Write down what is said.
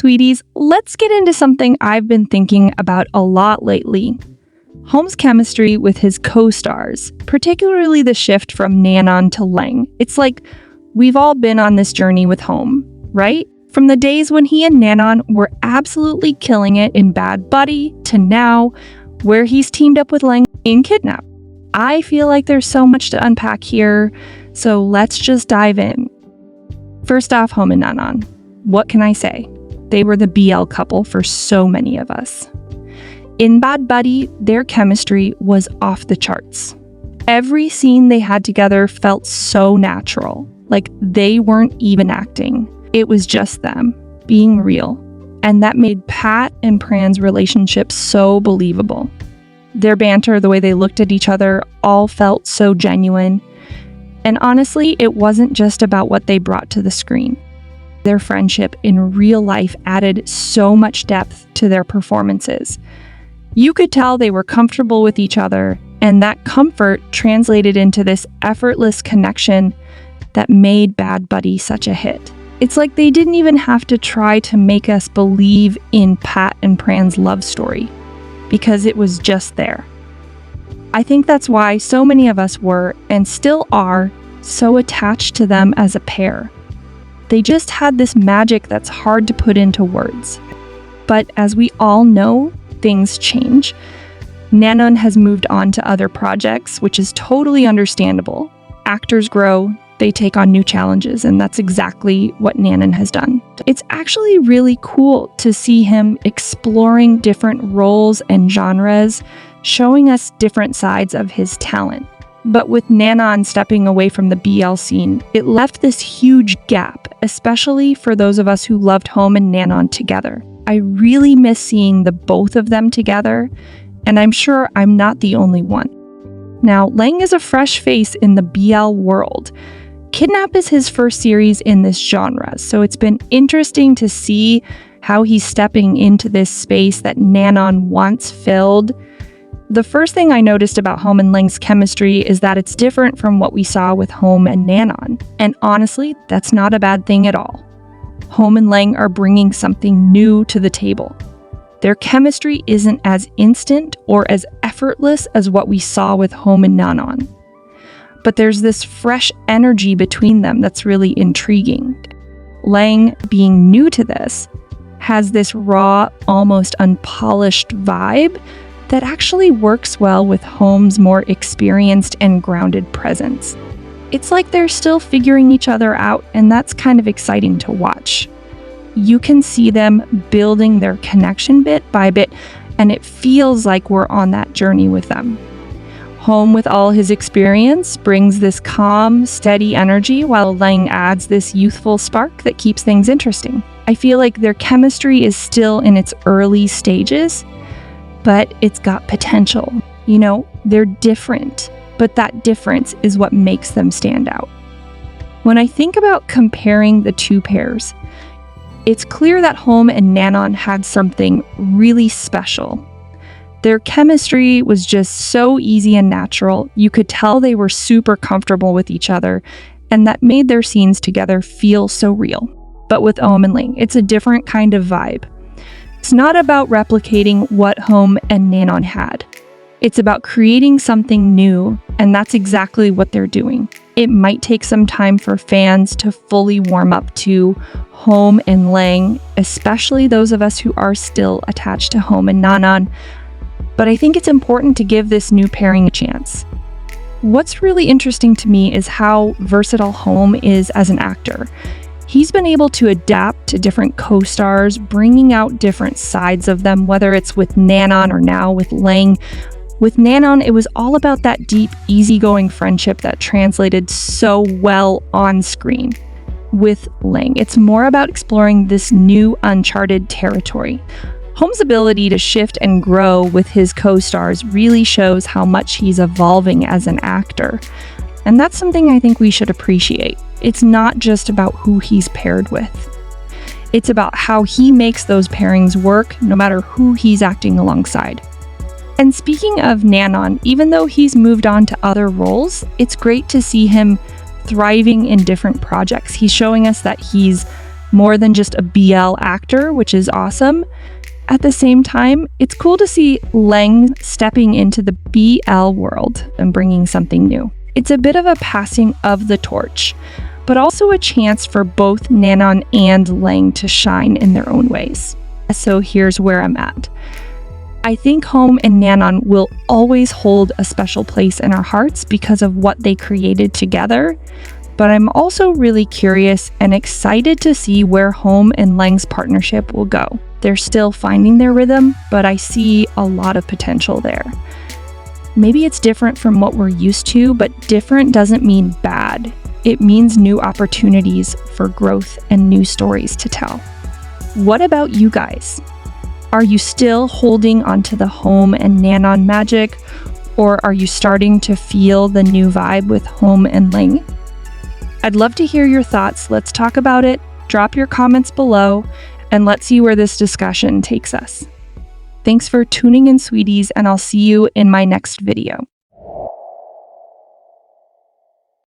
sweeties, let's get into something I've been thinking about a lot lately. Ohm's chemistry with his co-stars, particularly the shift from Nanon to Leng. It's like we've all been on this journey with Ohm, right? From the days when he and Nanon were absolutely killing it in Bad Buddy to now, where he's teamed up with Leng in Kidnap. I feel like there's so much to unpack here, so let's just dive in. First off, Ohm and Nanon. What can I say? They were the BL couple for so many of us. In Bad Buddy, their chemistry was off the charts. Every scene they had together felt so natural, like they weren't even acting. It was just them, being real. And that made Pat and Pran's relationship so believable. Their banter, the way they looked at each other, all felt so genuine. And honestly, it wasn't just about what they brought to the screen. Their friendship in real life added so much depth to their performances. You could tell they were comfortable with each other, and that comfort translated into this effortless connection that made Bad Buddy such a hit. It's like they didn't even have to try to make us believe in Pat and Pran's love story, because it was just there. I think that's why so many of us were, and still are, so attached to them as a pair. They just had this magic that's hard to put into words. But as we all know, things change. Nanon has moved on to other projects, which is totally understandable. Actors grow, they take on new challenges, and that's exactly what Nanon has done. It's actually really cool to see him exploring different roles and genres, showing us different sides of his talent. But with Nanon stepping away from the BL scene, it left this huge gap, especially for those of us who loved Ohm and Nanon together. I really miss seeing the both of them together, and I'm sure I'm not the only one. Now, Leng is a fresh face in the BL world. Kidnap is his first series in this genre, so it's been interesting to see how he's stepping into this space that Nanon once filled. The first thing I noticed about Ohm and Leng's chemistry is that it's different from what we saw with Ohm and Nanon, and honestly, that's not a bad thing at all. Ohm and Leng are bringing something new to the table. Their chemistry isn't as instant or as effortless as what we saw with Ohm and Nanon. But there's this fresh energy between them that's really intriguing. Leng, being new to this, has this raw, almost unpolished vibe that actually works well with Ohm's more experienced and grounded presence. It's like they're still figuring each other out, and that's kind of exciting to watch. You can see them building their connection bit by bit, and it feels like we're on that journey with them. Ohm, with all his experience, brings this calm, steady energy, while Leng adds this youthful spark that keeps things interesting. I feel like their chemistry is still in its early stages, but it's got potential. You know, they're different, but that difference is what makes them stand out. When I think about comparing the two pairs, it's clear that Ohm and Nanon had something really special. Their chemistry was just so easy and natural. You could tell they were super comfortable with each other, and that made their scenes together feel so real. But with Ohm and Leng, it's a different kind of vibe. It's not about replicating what Ohm and Nanon had. It's about creating something new, and that's exactly what they're doing. It might take some time for fans to fully warm up to Ohm and Leng, especially those of us who are still attached to Ohm and Nanon. But I think it's important to give this new pairing a chance. What's really interesting to me is how versatile Ohm is as an actor. He's been able to adapt to different co-stars, bringing out different sides of them, whether it's with Nanon or now with Leng. With Nanon, it was all about that deep, easygoing friendship that translated so well on screen. With Leng, it's more about exploring this new, uncharted territory. Ohm's ability to shift and grow with his co-stars really shows how much he's evolving as an actor. And that's something I think we should appreciate. It's not just about who he's paired with. It's about how he makes those pairings work, no matter who he's acting alongside. And speaking of Nanon, even though he's moved on to other roles, it's great to see him thriving in different projects. He's showing us that he's more than just a BL actor, which is awesome. At the same time, it's cool to see Leng stepping into the BL world and bringing something new. It's a bit of a passing of the torch, but also a chance for both Nanon and Leng to shine in their own ways. So here's where I'm at. I think Ohm and Nanon will always hold a special place in our hearts because of what they created together, but I'm also really curious and excited to see where Ohm and Leng's partnership will go. They're still finding their rhythm, but I see a lot of potential there. Maybe it's different from what we're used to, but different doesn't mean bad. It means new opportunities for growth and new stories to tell. What about you guys? Are you still holding onto the Ohm and Nanon magic, or are you starting to feel the new vibe with Ohm and Leng? I'd love to hear your thoughts. Let's talk about it. Drop your comments below, and let's see where this discussion takes us. Thanks for tuning in, sweeties, and I'll see you in my next video.